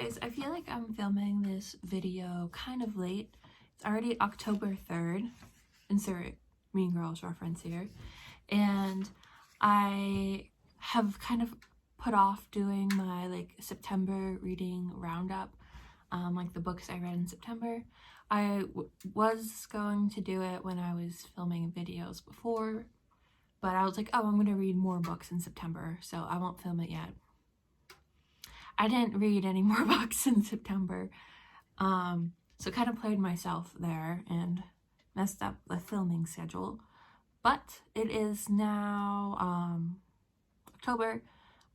guys, I feel like I'm filming this video kind of late. It's already October 3rd. Insert Mean Girls reference here. And I have kind of put off doing my September reading roundup, like the books I read in September. I was going to do it when I was filming videos before, but I was like, oh, I'm going to read more books in September, so I won't film it yet. I didn't read any more books in September, so kind of played myself there and messed up the filming schedule. But it is now October.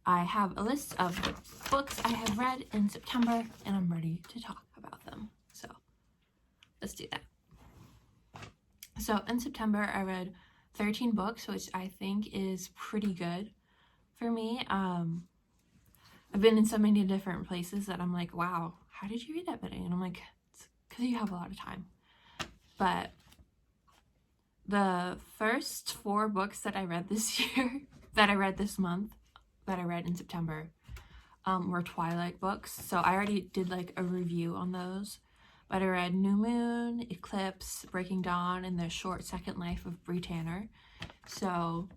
I have a list of the books I have read in September, and I'm ready to talk about them. So let's do that. So in September, I read 13 books, which I think is pretty good for me. I've been in so many different places that I'm like, wow, how did you read that many? And I'm like, it's because you have a lot of time. But the first 4 books that I read this year, that I read this month, that I read in September, were Twilight books. So I already did a review on those. But I read New Moon, Eclipse, Breaking Dawn, and The Short Second Life of Bree Tanner. So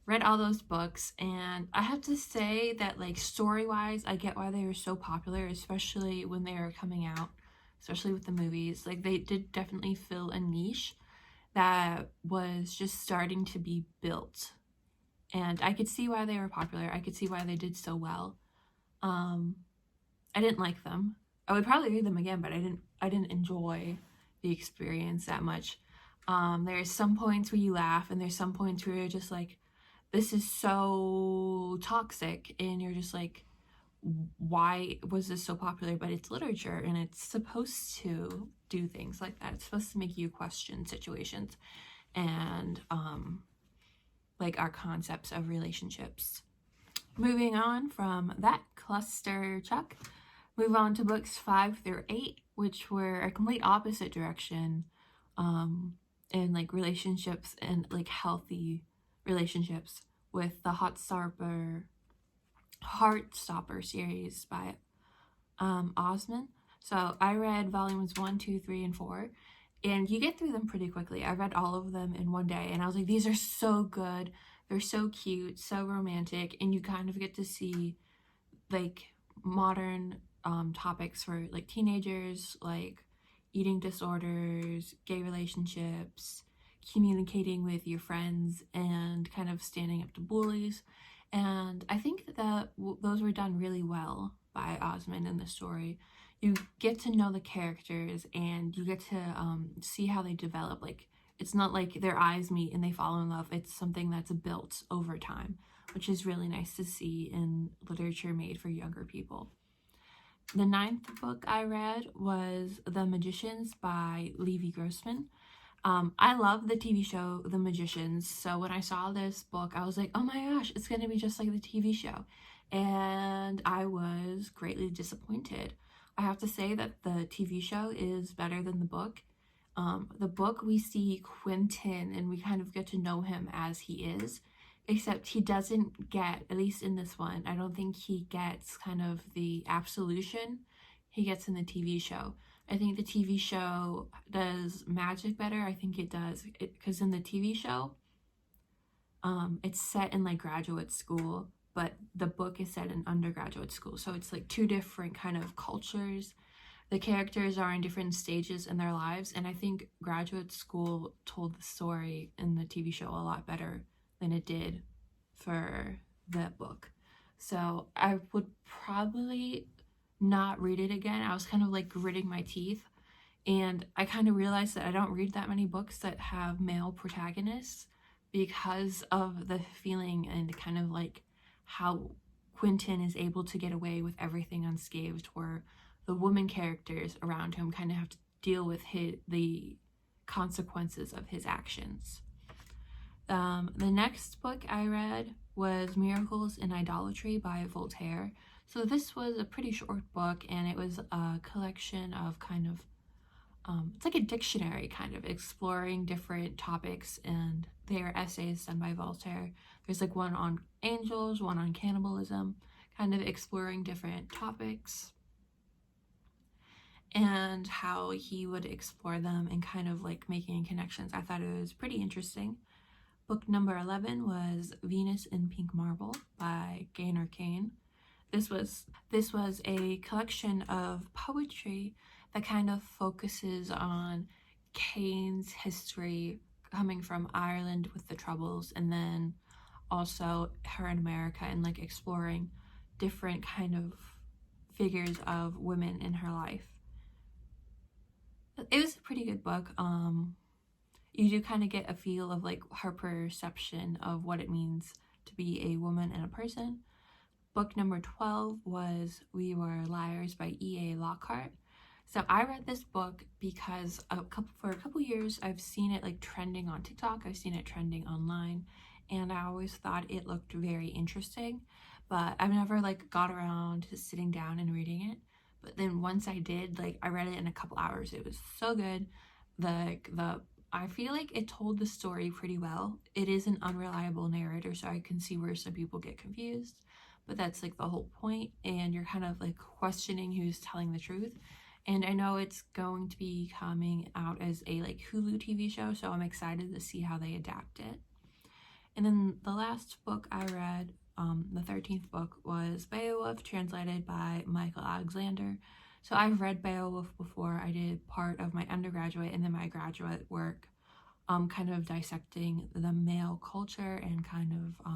read all those books, and I have to say that story-wise, I get why they were so popular, especially when they were coming out, especially with the movies. They did definitely fill a niche that was just starting to be built, and I could see why they were popular. I could see why they did so well. I didn't like them. I would probably read them again, but I didn't enjoy the experience that much. There's some points where you laugh, and there's some points where you're just like, this is so toxic, and you're just like, why was this so popular? But it's literature, and it's supposed to do things like that. It's supposed to make you question situations and our concepts of relationships. Moving on from that cluster chuck, move on to books 5 through 8, which were a complete opposite direction in relationships and healthy relationships, with the Heartstopper series by Osman. So I read volumes 1, 2, 3, and 4, and you get through them pretty quickly. I read all of them in one day, and I was like, these are so good. They're so cute, so romantic, and you kind of get to see modern topics for teenagers, eating disorders, gay relationships, communicating with your friends, and kind of standing up to bullies. And I think that those were done really well by Osman in the story. You get to know the characters, and you get to see how they develop. It's not like their eyes meet and they fall in love. It's something that's built over time, which is really nice to see in literature made for younger people. The 9th book I read was The Magicians by Levi Grossman. I love the TV show The Magicians, so when I saw this book, I was like, oh my gosh, it's going to be just like the TV show. And I was greatly disappointed. I have to say that the TV show is better than the book. The book, we see Quentin, and we kind of get to know him as he is, except he doesn't get, at least in this one, I don't think he gets kind of the absolution he gets in the TV show. I think the TV show does magic better. I think it does, because in the TV show, it's set in graduate school, but the book is set in undergraduate school. So it's 2 different kind of cultures. The characters are in different stages in their lives, and I think graduate school told the story in the TV show a lot better than it did for the book. So I would probably not read it again. I was kind of gritting my teeth, and I kind of realized that I don't read that many books that have male protagonists because of the feeling and kind of how Quentin is able to get away with everything unscathed, where the woman characters around him kind of have to deal with the consequences of his actions. The next book I read was Miracles in Idolatry by Voltaire. So this was a pretty short book, and it was a collection of kind of, it's like a dictionary kind of exploring different topics, and they are essays done by Voltaire. There's one on angels, one on cannibalism, kind of exploring different topics. and how he would explore them and kind of like making connections. I thought it was pretty interesting. Book number 11 was Venus in Pink Marble by Gaynor Kane. This was a collection of poetry that kind of focuses on Kane's history coming from Ireland with the Troubles, and then also her in America, and like exploring different kind of figures of women in her life. It was a pretty good book. You do kind of get a feel of like her perception of what it means to be a woman and a person. Book number 12 was We Were Liars by E.A. Lockhart. So I read this book because for a couple years I've seen it like trending on TikTok, I've seen it trending online, and I always thought it looked very interesting, but I've never like got around to sitting down and reading it. But then once I did, like I read it in a couple hours. It was so good. The I feel like it told the story pretty well. It is an unreliable narrator, so I can see where some people get confused, but that's like the whole point, and you're kind of like questioning who's telling the truth. And I know it's going to be coming out as a like Hulu TV show, so I'm excited to see how they adapt it. And then the last book I read, the 13th book, was Beowulf, translated by Michael Alexander. So I've read Beowulf before. I did part of my undergraduate and then my graduate work, kind of dissecting the male culture and kind of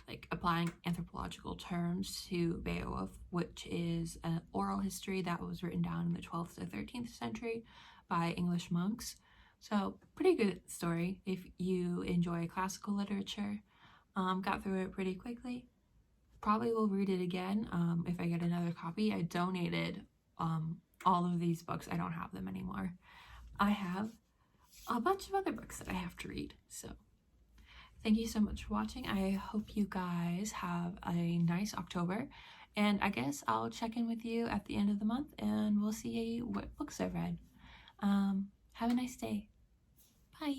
like applying anthropological terms to Beowulf, which is an oral history that was written down in the 12th to 13th century by English monks. So pretty good story if you enjoy classical literature. Got through it pretty quickly. Probably will read it again if I get another copy. I donated all of these books. I don't have them anymore. I have a bunch of other books that I have to read, so thank you so much for watching. I hope you guys have a nice October, and I guess I'll check in with you at the end of the month and we'll see what books I read. Have a nice day. Bye.